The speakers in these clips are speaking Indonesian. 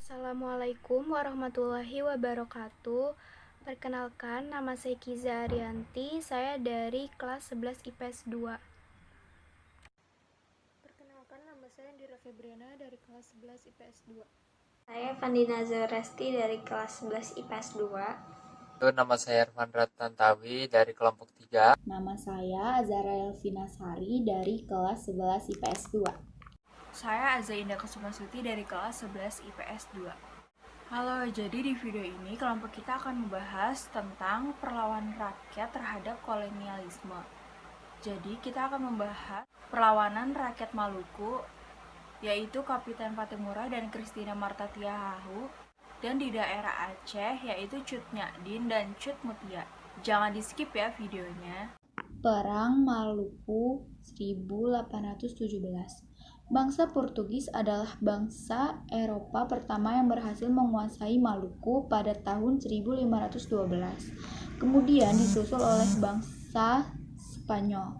Assalamualaikum warahmatullahi wabarakatuh. Perkenalkan, nama saya Kiza Arianti. Saya dari kelas 11 IPS 2. Perkenalkan, nama saya Indira Febriana dari kelas 11 IPS 2. Saya Fandina Zaresti dari kelas 11 IPS 2. Nama saya Irfan Tantawi dari kelompok 3. Nama saya Azara Elvina Sari dari kelas 11 IPS 2. Saya Azainda Kusumasuti dari kelas 11 IPS 2. Halo, jadi di video ini kelompok kita akan membahas tentang perlawanan rakyat terhadap kolonialisme. Jadi kita akan membahas perlawanan rakyat Maluku, yaitu Kapiten Patimura dan Christina Marta Tiahahu, dan di daerah Aceh yaitu Cut Nyadin dan Cut Mutia. Jangan di skip ya videonya. Perang Maluku 1817. Bangsa Portugis adalah bangsa Eropa pertama yang berhasil menguasai Maluku pada tahun 1512. Kemudian disusul oleh bangsa Spanyol.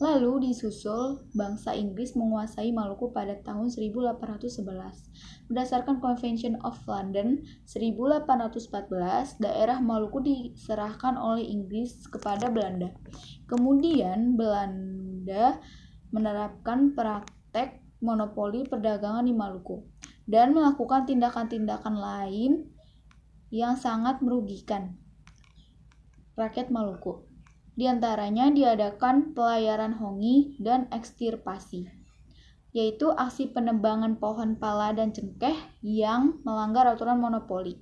Lalu disusul bangsa Inggris menguasai Maluku pada tahun 1811. Berdasarkan Convention of London 1814, daerah Maluku diserahkan oleh Inggris kepada Belanda. Kemudian Belanda menerapkan praktek monopoli perdagangan di Maluku dan melakukan tindakan-tindakan lain yang sangat merugikan rakyat Maluku. Di antaranya diadakan pelayaran hongi dan ekstirpasi, yaitu aksi penebangan pohon pala dan cengkeh yang melanggar aturan monopoli.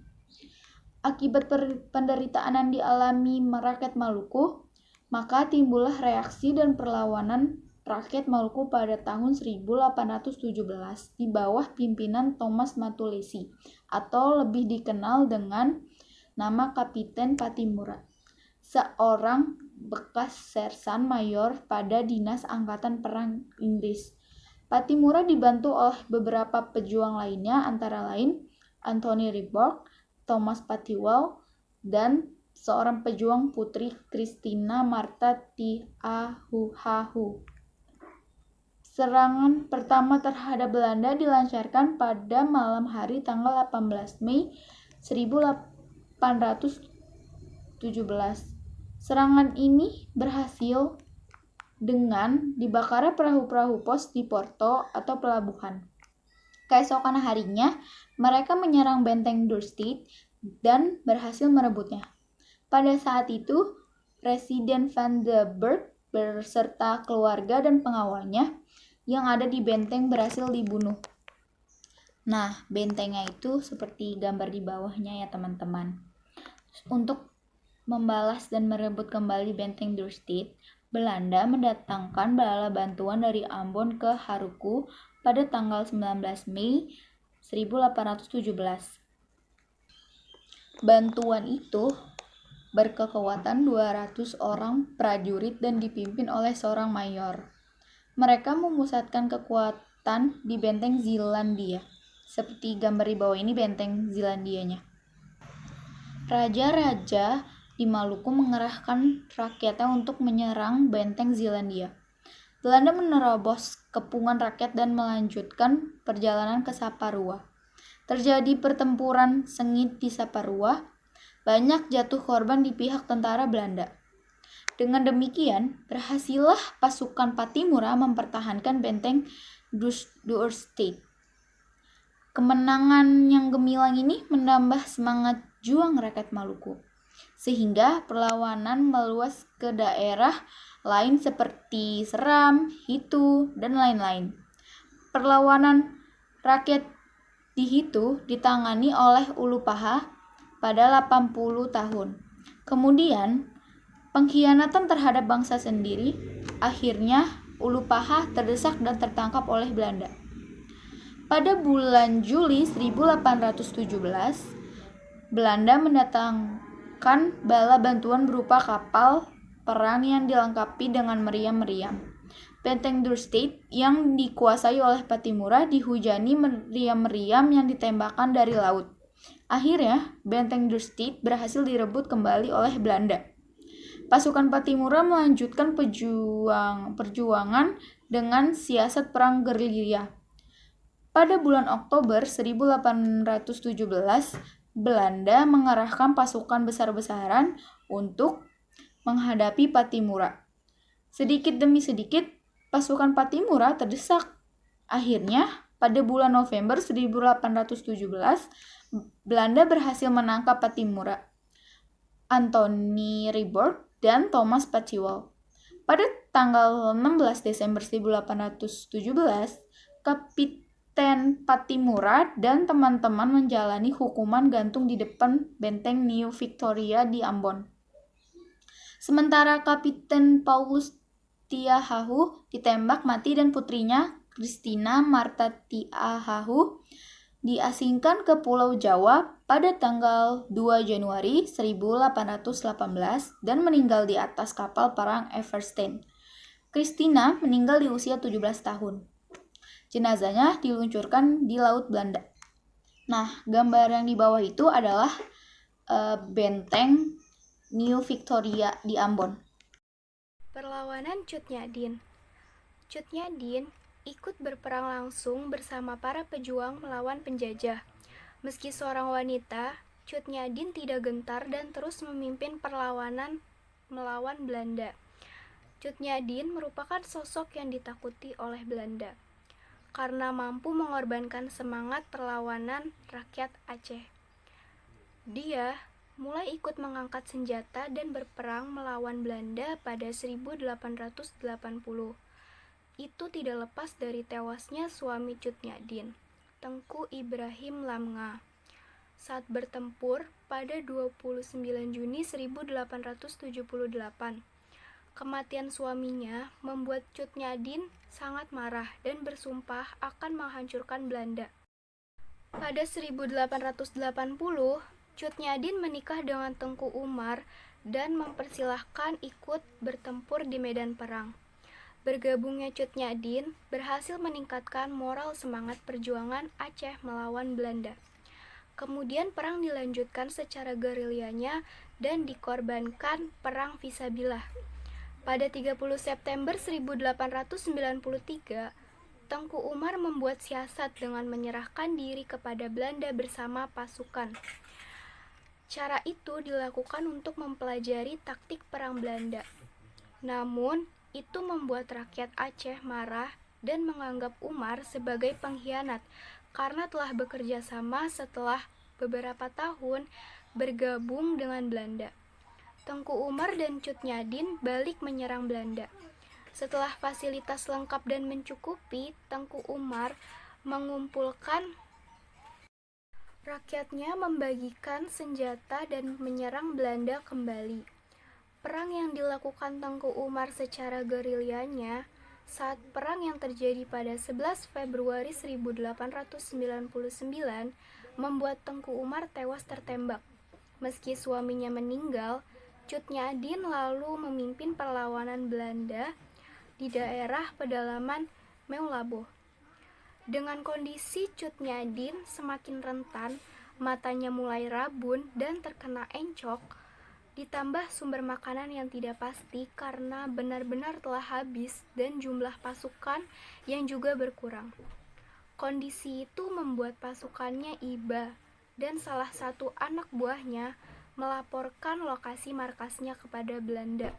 Akibat penderitaan yang dialami rakyat Maluku, maka timbullah reaksi dan perlawanan rakyat Maluku pada tahun 1817 di bawah pimpinan Thomas Matulesi, atau lebih dikenal dengan nama Kapiten Patimura, seorang bekas sersan mayor pada Dinas Angkatan Perang Inggris. Patimura dibantu oleh beberapa pejuang lainnya, antara lain Anthony Ribock, Thomas Patiwell, dan seorang pejuang putri Christina Marta Tiahahu. Serangan pertama terhadap Belanda dilancarkan pada malam hari tanggal 18 Mei 1817. Serangan ini berhasil dengan dibakarnya perahu-perahu pos di Porto atau pelabuhan. Keesokan harinya, mereka menyerang benteng Dorset dan berhasil merebutnya. Pada saat itu, Presiden Van den Berg beserta keluarga dan pengawalnya yang ada di benteng berhasil dibunuh. Nah, bentengnya itu seperti gambar di bawahnya ya teman-teman. Untuk membalas dan merebut kembali benteng Dorset, Belanda mendatangkan bala bantuan dari Ambon ke Haruku pada tanggal 19 Mei 1817. Bantuan itu berkekuatan 200 orang prajurit dan dipimpin oleh seorang mayor. Mereka memusatkan kekuatan di benteng Zeelandia. Seperti gambar di bawah ini benteng Zeelandianya. Raja-raja di Maluku mengerahkan rakyatnya untuk menyerang benteng Zeelandia. Belanda menerobos kepungan rakyat dan melanjutkan perjalanan ke Saparua. Terjadi pertempuran sengit di Saparua. Banyak jatuh korban di pihak tentara Belanda. Dengan demikian, berhasillah pasukan Patimura mempertahankan benteng Dorset. Kemenangan yang gemilang ini menambah semangat juang rakyat Maluku, sehingga perlawanan meluas ke daerah lain seperti Seram, Hitu, dan lain-lain. Perlawanan rakyat di Hitu ditangani oleh Ulupaha pada 80 tahun. Kemudian, pengkhianatan terhadap bangsa sendiri, akhirnya Ulupaha terdesak dan tertangkap oleh Belanda. Pada bulan Juli 1817, Belanda mendatangkan bala bantuan berupa kapal perang yang dilengkapi dengan meriam-meriam. Benteng Dorset yang dikuasai oleh Patimura dihujani meriam-meriam yang ditembakkan dari laut. Akhirnya, benteng Dorset berhasil direbut kembali oleh Belanda. Pasukan Patimura melanjutkan perjuangan dengan siasat perang gerilya. Pada bulan Oktober 1817, Belanda mengerahkan pasukan besar-besaran untuk menghadapi Pattimura. Sedikit demi sedikit, pasukan Pattimura terdesak. Akhirnya, pada bulan November 1817, Belanda berhasil menangkap Pattimura, Anthony Ribourt, dan Thomas Patchwell. Pada tanggal 16 Desember 1817, Kapiten Pattimura dan teman-teman menjalani hukuman gantung di depan benteng New Victoria di Ambon. Sementara Kapiten Paulus Tiahahu ditembak mati dan putrinya Christina Martha Tiahahu diasingkan ke Pulau Jawa pada tanggal 2 Januari 1818 dan meninggal di atas kapal perang Everstein. Christina meninggal di usia 17 tahun. Jenazahnya diluncurkan di Laut Belanda. Nah, gambar yang di bawah itu adalah benteng New Victoria di Ambon. Perlawanan Cut Nyak Cut Nyak ikut berperang langsung bersama para pejuang melawan penjajah. Meski seorang wanita, Cut Nyak tidak gentar dan terus memimpin perlawanan melawan Belanda. Cut Nyak merupakan sosok yang ditakuti oleh Belanda karena mampu mengorbankan semangat perlawanan rakyat Aceh. Dia mulai ikut mengangkat senjata dan berperang melawan Belanda pada 1880. Itu tidak lepas dari tewasnya suami Cut Nyak, Tengku Ibrahim Lamnga, saat bertempur pada 29 Juni 1878. Kematian suaminya membuat Cut Nyak sangat marah dan bersumpah akan menghancurkan Belanda. Pada 1880, Cut Nyak menikah dengan Tengku Umar dan mempersilahkan ikut bertempur di medan perang. Bergabungnya Cut Nyak berhasil meningkatkan moral semangat perjuangan Aceh melawan Belanda. Kemudian perang dilanjutkan secara gerilyanya dan dikorbankan perang Visabilah. Pada 30 September 1893, Tengku Umar membuat siasat dengan menyerahkan diri kepada Belanda bersama pasukan. Cara itu dilakukan untuk mempelajari taktik perang Belanda. Namun, itu membuat rakyat Aceh marah dan menganggap Umar sebagai pengkhianat karena telah bekerja sama setelah beberapa tahun bergabung dengan Belanda. Tengku Umar dan Cut Nyak balik menyerang Belanda. Setelah fasilitas lengkap dan mencukupi, Tengku Umar mengumpulkan rakyatnya, membagikan senjata dan menyerang Belanda kembali. Perang yang dilakukan Tengku Umar secara gerilyanya saat perang yang terjadi pada 11 Februari 1899 membuat Tengku Umar tewas tertembak. Meski suaminya meninggal, Cut Nyak lalu memimpin perlawanan Belanda di daerah pedalaman Meulabo. Dengan kondisi Cut Nyak semakin rentan, matanya mulai rabun dan terkena encok, ditambah sumber makanan yang tidak pasti karena benar-benar telah habis dan jumlah pasukan yang juga berkurang. Kondisi itu membuat pasukannya iba dan salah satu anak buahnya melaporkan lokasi markasnya kepada Belanda.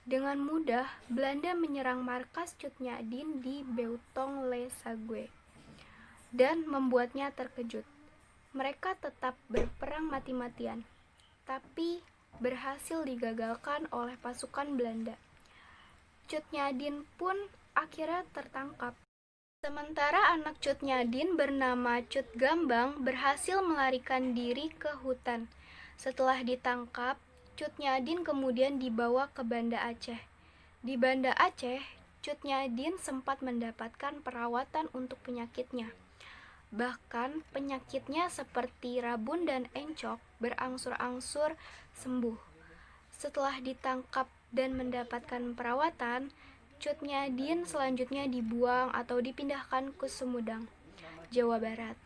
Dengan mudah, Belanda menyerang markas Cut Nyak di Beutong Le Sague dan membuatnya terkejut. Mereka tetap berperang mati-matian, tapi berhasil digagalkan oleh pasukan Belanda. Cut Nyak pun akhirnya tertangkap. Sementara anak Cut Nyak bernama Cut Gambang berhasil melarikan diri ke hutan. Setelah ditangkap, Cut Nyak kemudian dibawa ke Banda Aceh. Di Banda Aceh, Cut Nyak sempat mendapatkan perawatan untuk penyakitnya. Bahkan penyakitnya seperti rabun dan encok berangsur-angsur sembuh. Setelah ditangkap dan mendapatkan perawatan, Cut Nyak selanjutnya dibuang atau dipindahkan ke Sumedang, Jawa Barat.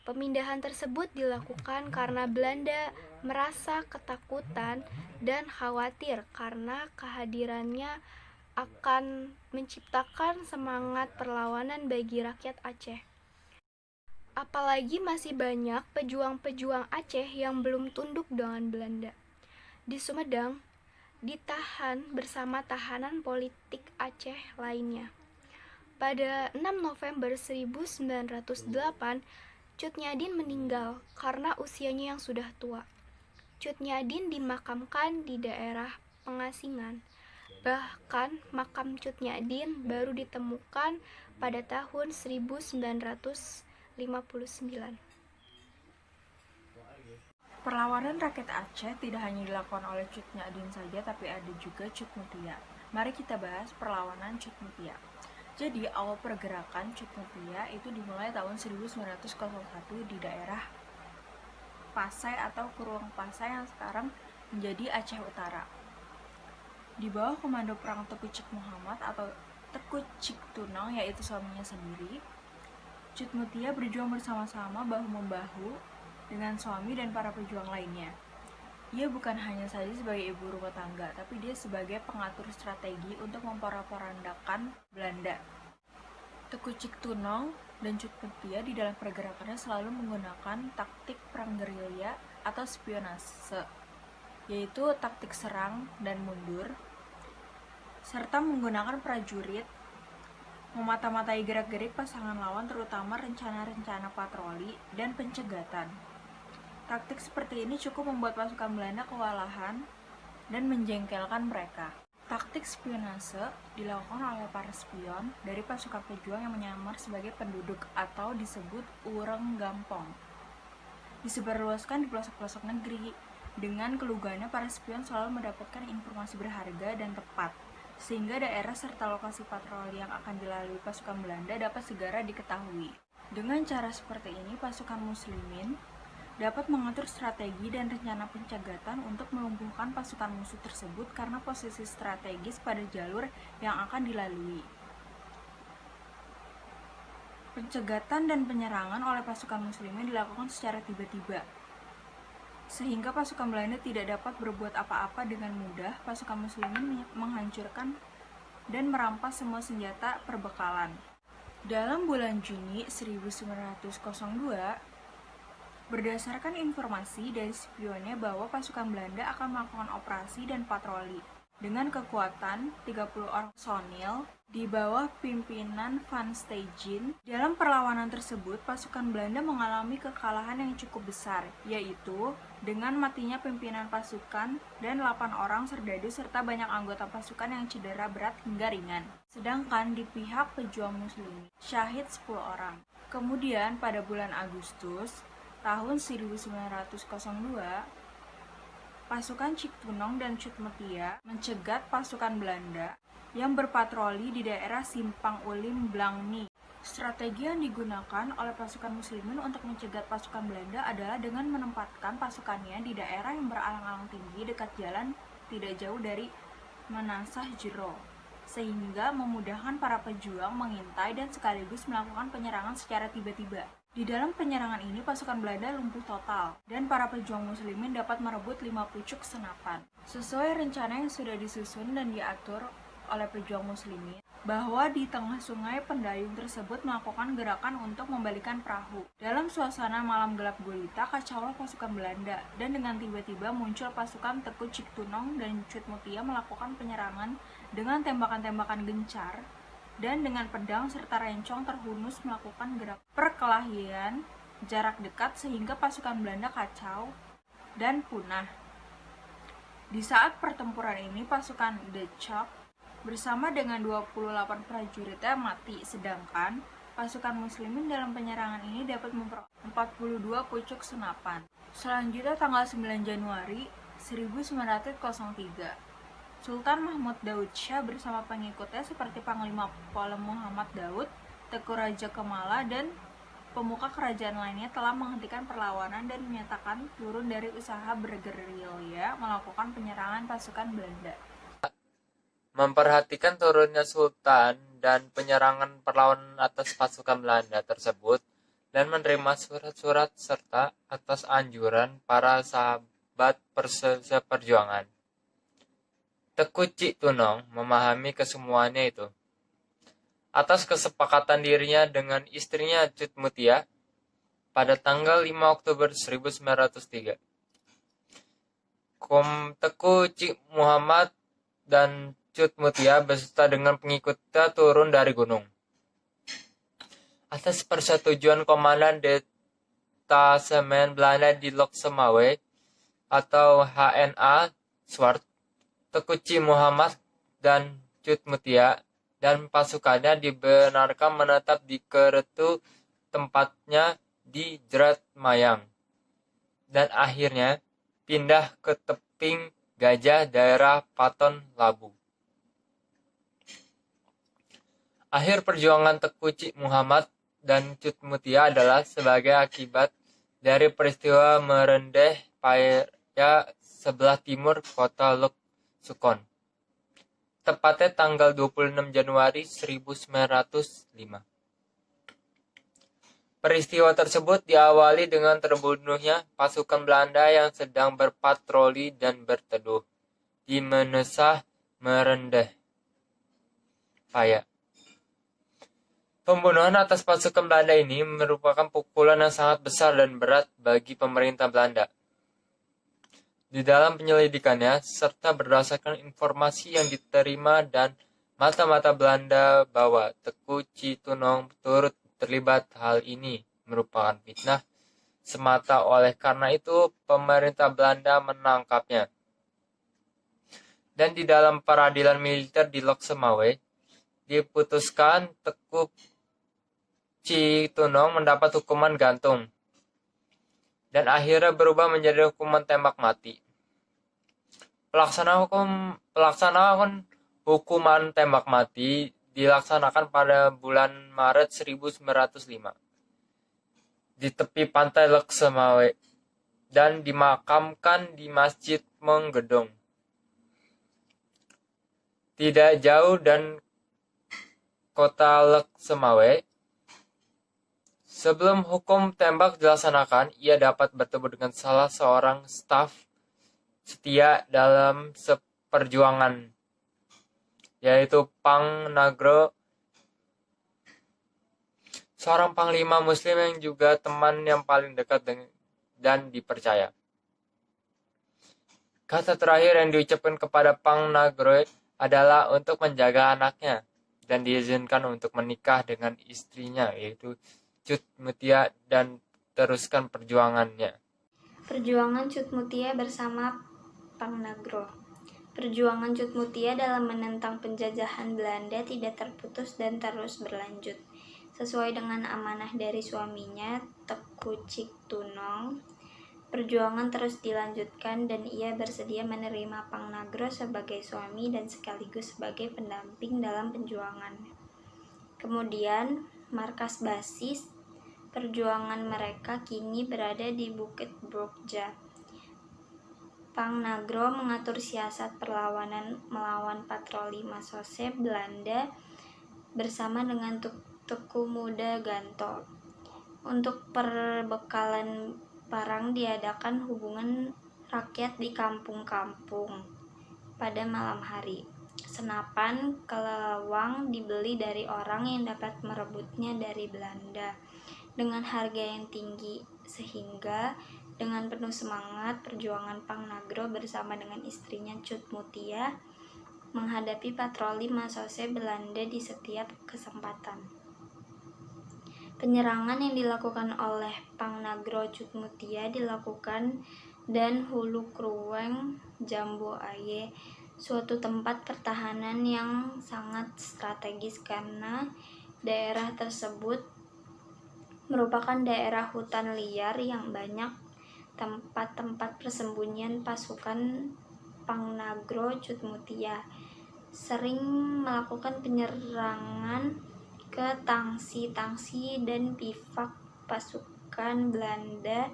Pemindahan tersebut dilakukan karena Belanda merasa ketakutan dan khawatir karena kehadirannya akan menciptakan semangat perlawanan bagi rakyat Aceh. Apalagi masih banyak pejuang-pejuang Aceh yang belum tunduk dengan Belanda. Di Sumedang, ditahan bersama tahanan politik Aceh lainnya. Pada 6 November 1908, Cut Nyadin meninggal karena usianya yang sudah tua. Cut Nyadin dimakamkan di daerah Pengasingan. Bahkan makam Cut Nyadin baru ditemukan pada tahun 1959. Perlawanan rakyat Aceh tidak hanya dilakukan oleh Cut Nyadin saja, tapi ada juga Cut Mutia. Mari kita bahas perlawanan Cut Mutia. Jadi, awal pergerakan Cut Mutia itu dimulai tahun 1901 di daerah Pasai atau Kuruang Pasai yang sekarang menjadi Aceh Utara. Di bawah komando perang Teuku Cik Muhammad atau Teuku Cik Tunong, yaitu suaminya sendiri, Cut Mutia berjuang bersama-sama bahu-membahu dengan suami dan para pejuang lainnya. Ia bukan hanya saja sebagai ibu rumah tangga, tapi dia sebagai pengatur strategi untuk memporak-porandakan Belanda. Teuku Cik Tunong dan Cut Mutia di dalam pergerakannya selalu menggunakan taktik perang gerilya atau spionase, yaitu taktik serang dan mundur, serta menggunakan prajurit memata-matai gerak-gerik pasangan lawan, terutama rencana-rencana patroli dan pencegatan. Taktik seperti ini cukup membuat pasukan Belanda kewalahan dan menjengkelkan mereka. Taktik spionase dilakukan oleh para spion dari pasukan pejuang yang menyamar sebagai penduduk atau disebut ureng gampong. Disebarluaskan di pelosok-pelosok negeri. Dengan kelugannya, para spion selalu mendapatkan informasi berharga dan tepat, sehingga daerah serta lokasi patroli yang akan dilalui pasukan Belanda dapat segera diketahui. Dengan cara seperti ini, pasukan muslimin dapat mengatur strategi dan rencana pencegatan untuk melumpuhkan pasukan musuh tersebut karena posisi strategis pada jalur yang akan dilalui. Pencegatan dan penyerangan oleh pasukan muslimin dilakukan secara tiba-tiba, sehingga pasukan Belanda tidak dapat berbuat apa-apa dengan mudah. Pasukan muslimin menghancurkan dan merampas semua senjata perbekalan. Dalam bulan Juni 1902, berdasarkan informasi dari spionnya bahwa pasukan Belanda akan melakukan operasi dan patroli dengan kekuatan 30 orang personil di bawah pimpinan Van Steygen. Dalam perlawanan tersebut, pasukan Belanda mengalami kekalahan yang cukup besar, yaitu dengan matinya pimpinan pasukan dan 8 orang serdadu serta banyak anggota pasukan yang cedera berat hingga ringan. Sedangkan di pihak pejuang muslim, syahid 10 orang. Kemudian pada bulan Agustus tahun 1902, pasukan Cik Tunong dan Cut Mutia mencegat pasukan Belanda yang berpatroli di daerah Simpang Ulim Blangni. Strategi yang digunakan oleh pasukan muslimin untuk mencegat pasukan Belanda adalah dengan menempatkan pasukannya di daerah yang beralang-alang tinggi dekat jalan tidak jauh dari Menasah Jero, sehingga memudahkan para pejuang mengintai dan sekaligus melakukan penyerangan secara tiba-tiba. Di dalam penyerangan ini, pasukan Belanda lumpuh total, dan para pejuang muslimin dapat merebut 5 pucuk senapan. Sesuai rencana yang sudah disusun dan diatur oleh pejuang muslimin, bahwa di tengah sungai pendayung tersebut melakukan gerakan untuk membalikan perahu. Dalam suasana malam gelap gulita, kacaulah pasukan Belanda, dan dengan tiba-tiba muncul pasukan Teuku Cik Tunong dan Cut Mutia melakukan penyerangan dengan tembakan-tembakan gencar dan dengan pedang serta rencong terhunus melakukan gerak perkelahian jarak dekat sehingga pasukan Belanda kacau dan punah. Di saat pertempuran ini, pasukan De Chap bersama dengan 28 prajuritnya mati, sedangkan pasukan muslimin dalam penyerangan ini dapat memperoleh 42 pucuk senapan. Selanjutnya tanggal 9 Januari 1903, Sultan Mahmud Daud Shah bersama pengikutnya seperti Panglima Polem Muhammad Daud, Teuku Raja Kemala, dan pemuka kerajaan lainnya telah menghentikan perlawanan dan menyatakan turun dari usaha bergerilya melakukan penyerangan pasukan Belanda. Memperhatikan turunnya Sultan dan penyerangan perlawanan atas pasukan Belanda tersebut dan menerima surat-surat serta atas anjuran para sahabat seperjuangan, Teuku Cik Tunong memahami kesemuanya itu. Atas kesepakatan dirinya dengan istrinya Cut Mutia, pada tanggal 5 Oktober 1903. Teku Cik Muhammad dan Cut Mutia beserta dengan pengikutnya turun dari gunung. Atas persetujuan Komandan Detasemen Belanda di Loksemawe atau HNA Swart, Teku Cik Muhammad dan Cut Mutia dan pasukannya dibenarkan menetap di Keretu, tempatnya di Jerat Mayang, dan akhirnya pindah ke Teping Gajah, daerah Paton Labu. Akhir perjuangan Teku Cik Muhammad dan Cut Mutia adalah sebagai akibat dari peristiwa merendeh Paya sebelah timur kota Lok Sukon, tepatnya tanggal 26 Januari 1905. Peristiwa tersebut diawali dengan terbunuhnya pasukan Belanda yang sedang berpatroli dan berteduh di Menesah Merendeh Paya. Pembunuhan atas pasukan Belanda ini merupakan pukulan yang sangat besar dan berat bagi pemerintah Belanda. Di dalam penyelidikannya, serta berdasarkan informasi yang diterima dan mata-mata Belanda bahwa Teku Citunong turut terlibat, hal ini merupakan fitnah semata. Oleh karena itu, pemerintah Belanda menangkapnya. Dan di dalam peradilan militer di Loksemawe, diputuskan Teku Citunong mendapat hukuman gantung dan akhirnya berubah menjadi hukuman tembak mati. Pelaksanaan hukuman tembak mati dilaksanakan pada bulan Maret 1905 di tepi pantai Loksemawe dan dimakamkan di Masjid Menggedong, tidak jauh dan kota Loksemawe. Sebelum hukum tembak dilaksanakan, ia dapat bertemu dengan salah seorang staf setia dalam seperjuangan, yaitu Pang Nagro, seorang panglima muslim yang juga teman yang paling dekat dan dipercaya. Kata terakhir yang diucapkan kepada Pang Nagro adalah untuk menjaga anaknya dan diizinkan untuk menikah dengan istrinya, yaitu Cut Mutia, dan teruskan perjuangannya. Perjuangan Cut Mutia bersama Pang Nagro. Perjuangan Cut Mutia dalam menentang penjajahan Belanda tidak terputus dan terus berlanjut. Sesuai dengan amanah dari suaminya, Teku Citunong, perjuangan terus dilanjutkan dan ia bersedia menerima Pang Nagro sebagai suami dan sekaligus sebagai pendamping dalam perjuangan. Kemudian, markas basis perjuangan mereka kini berada di Bukit Brugja. Pang Nagro mengatur siasat perlawanan melawan patroli Masose Belanda bersama dengan Teku Muda Ganto. Untuk perbekalan parang diadakan hubungan rakyat di kampung-kampung pada malam hari. Senapan kelelawang dibeli dari orang yang dapat merebutnya dari Belanda dengan harga yang tinggi, sehingga dengan penuh semangat perjuangan Pang Nagro bersama dengan istrinya Cut Mutia menghadapi patroli Masose Belanda di setiap kesempatan. Penyerangan yang dilakukan oleh Pang Nagro Cut Mutia dilakukan dan Hulu Krueng Jambu Aye, suatu tempat pertahanan yang sangat strategis karena daerah tersebut merupakan daerah hutan liar yang banyak tempat-tempat persembunyian pasukan Pang Nagro Cut Mutia. Sering melakukan penyerangan ke tangsi-tangsi dan bivak pasukan Belanda,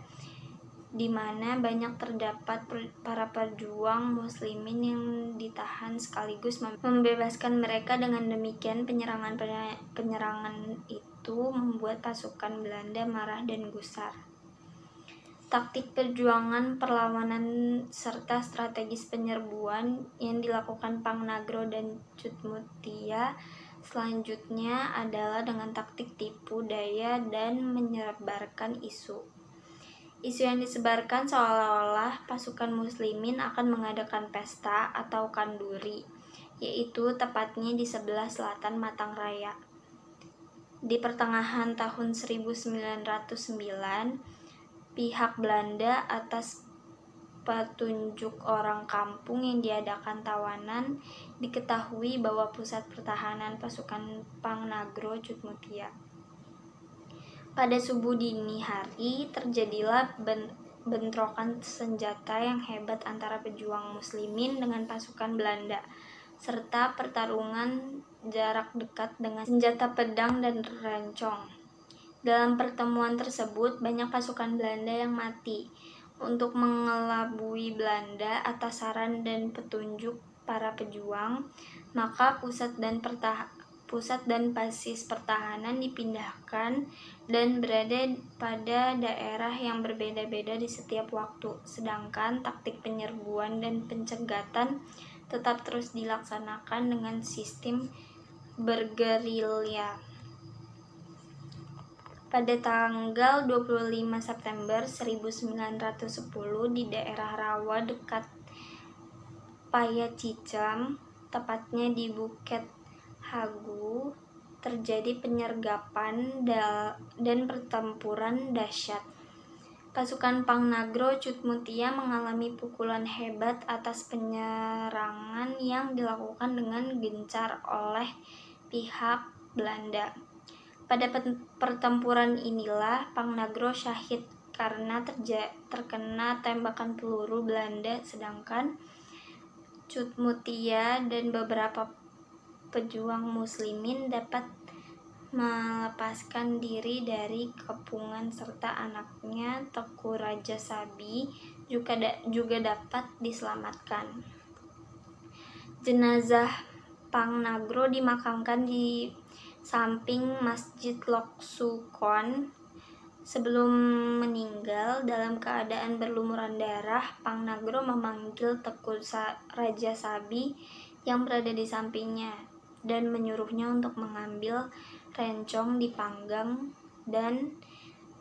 di mana banyak terdapat para pejuang muslimin yang ditahan sekaligus membebaskan mereka. Dengan demikian penyerangan itu membuat pasukan Belanda marah dan gusar. Taktik perjuangan perlawanan serta strategis penyerbuan yang dilakukan Pang Nagro dan Cut Mutia Selanjutnya adalah dengan taktik tipu daya dan menyebarkan isu. Isu yang disebarkan seolah-olah pasukan muslimin akan mengadakan pesta atau kanduri, yaitu tepatnya di sebelah selatan Matang Raya. Di pertengahan tahun 1909, pihak Belanda atas petunjuk orang kampung yang diadakan tawanan diketahui bahwa pusat pertahanan pasukan Pangnagro Cutmutia. Pada subuh dini hari terjadilah bentrokan senjata yang hebat antara pejuang muslimin dengan pasukan Belanda, serta pertarungan jarak dekat dengan senjata pedang dan rencong. Dalam pertemuan tersebut, banyak pasukan Belanda yang mati. Untuk mengelabui Belanda atas saran dan petunjuk para pejuang, maka pusat dan basis pertahanan dipindahkan dan berada pada daerah yang berbeda-beda di setiap waktu, sedangkan taktik penyerbuan dan pencegatan tetap terus dilaksanakan dengan sistem bergerilya. Pada tanggal 25 September 1910 di daerah Rawa dekat Payacicam, tepatnya di Bukit Hagu, terjadi penyergapan dan pertempuran dahsyat. Pasukan Pangnagro Cutmutia mengalami pukulan hebat atas penyerangan yang dilakukan dengan gencar oleh pihak Belanda. Pada pertempuran inilah Pangnagro syahid karena terkena tembakan peluru Belanda, sedangkan Cutmutia dan beberapa pejuang muslimin dapat melepaskan diri dari kepungan serta anaknya Teku Raja Sabi juga dapat diselamatkan. Jenazah Pangnagro dimakamkan di samping Masjid Lok Sukon. Sebelum meninggal dalam keadaan berlumuran darah, Pangnagro memanggil Teku Raja Sabi yang berada di sampingnya dan menyuruhnya untuk mengambil rencong dipanggang dan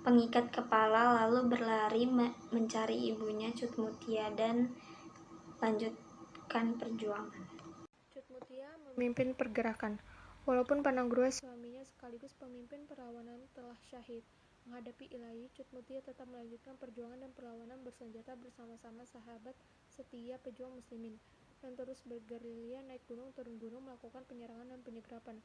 pengikat kepala, lalu berlari mencari ibunya Cutmutia dan lanjutkan perjuangan. Cutmutia memimpin pergerakan. Walaupun Pangnagro suaminya sekaligus pemimpin perlawanan telah syahid, menghadapi Ilahi, Cutmutia tetap melanjutkan perjuangan dan perlawanan bersenjata bersama-sama sahabat setia pejuang muslimin, dan terus bergerilya naik gunung turun gunung melakukan penyerangan dan penyergapan.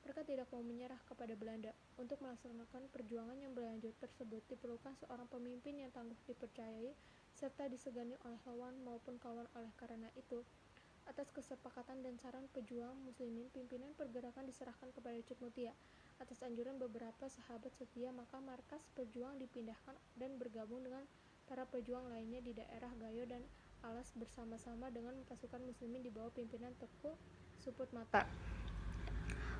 Mereka tidak mau menyerah kepada Belanda. Untuk melaksanakan perjuangan yang berlanjut tersebut diperlukan seorang pemimpin yang tangguh dipercayai serta disegani oleh lawan maupun kawan. Oleh karena itu, atas kesepakatan dan saran pejuang muslimin, pimpinan pergerakan diserahkan kepada Cutmutia. Atas anjuran beberapa sahabat setia, maka markas pejuang dipindahkan dan bergabung dengan para pejuang lainnya di daerah Gayo dan Alas bersama-sama dengan pasukan muslimin di bawah pimpinan Teku Suput Mata.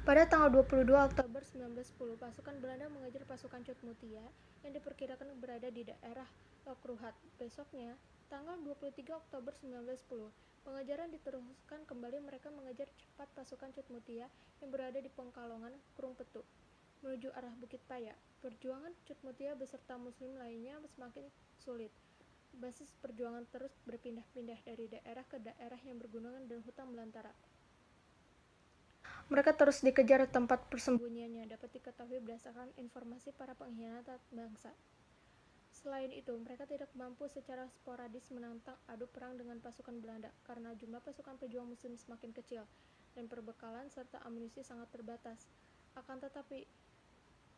Pada tanggal 22 Oktober 1910, pasukan Belanda mengejar pasukan Cutmutia yang diperkirakan berada di daerah Lokruhat. Besoknya, tanggal 23 Oktober 1910, pengejaran diteruskan kembali. Mereka mengejar cepat pasukan Cutmutia yang berada di Pengkalongan, Kurung Petu, menuju arah Bukit Paya. Perjuangan Cutmutia beserta muslim lainnya semakin sulit. Basis perjuangan terus berpindah-pindah dari daerah ke daerah yang bergunungan dan hutan belantara. Mereka terus dikejar tempat persembunyiannya dapat diketahui berdasarkan informasi para pengkhianat bangsa. Selain itu, mereka tidak mampu secara sporadis menantang adu perang dengan pasukan Belanda karena jumlah pasukan pejuang muslim semakin kecil dan perbekalan serta amunisi sangat terbatas. Akan tetapi,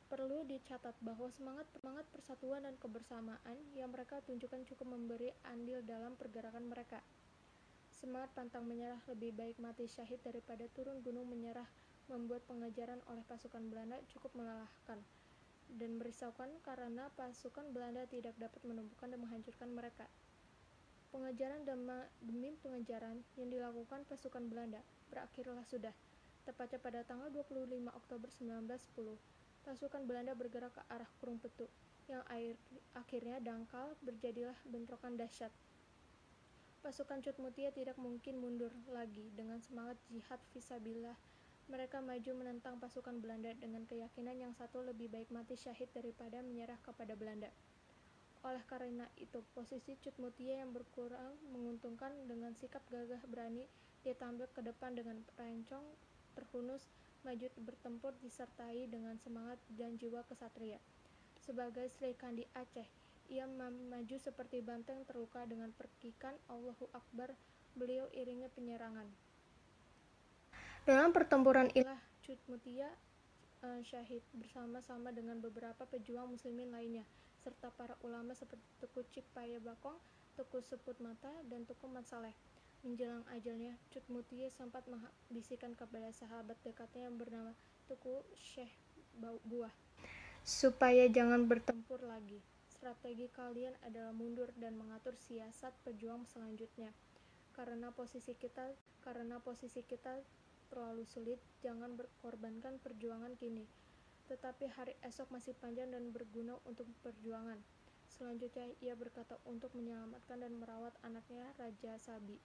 perlu dicatat bahwa semangat persatuan dan kebersamaan yang mereka tunjukkan cukup memberi andil dalam pergerakan mereka. Semangat pantang menyerah, lebih baik mati syahid daripada turun gunung menyerah, membuat pengejaran oleh pasukan Belanda cukup melelahkan dan merisaukan karena pasukan Belanda tidak dapat menumbuhkan dan menghancurkan mereka. Pengejaran demi pengejaran yang dilakukan pasukan Belanda berakhirlah sudah. Tepatnya pada tanggal 25 Oktober 1910, pasukan Belanda bergerak ke arah Kurung Petu, yang akhirnya dangkal. Berjadilah bentrokan dahsyat. Pasukan Cutmutia tidak mungkin mundur lagi dengan semangat jihad fisabilillah. Mereka maju menentang pasukan Belanda dengan keyakinan yang satu lebih baik mati syahid daripada menyerah kepada Belanda. Oleh karena itu, posisi Cut Mutia yang berkurang menguntungkan. Dengan sikap gagah berani, dia tampil ke depan dengan rencong terhunus, maju bertempur disertai dengan semangat dan jiwa kesatria. Sebagai Sri Kandi Aceh, ia maju seperti banteng terluka dengan perkikan Allahu Akbar. Beliau iringi penyerangan. Dalam pertempuran inilah Cut Mutia syahid bersama-sama dengan beberapa pejuang muslimin lainnya, serta para ulama seperti Tuku Cipaya Bakong, Tuku Seput Mata, dan Tuku Mat Saleh. Menjelang ajalnya, Cut Mutia sempat membisikkan kepada sahabat dekatnya yang bernama Tuku Syekh Buah, supaya jangan bertempur lagi. Strategi kalian adalah mundur dan mengatur siasat pejuang selanjutnya. Karena posisi kita terlalu sulit, jangan berkorbankan perjuangan kini. Tetapi hari esok masih panjang dan berguna untuk perjuangan. Selanjutnya ia berkata untuk menyelamatkan dan merawat anaknya Raja Sabi.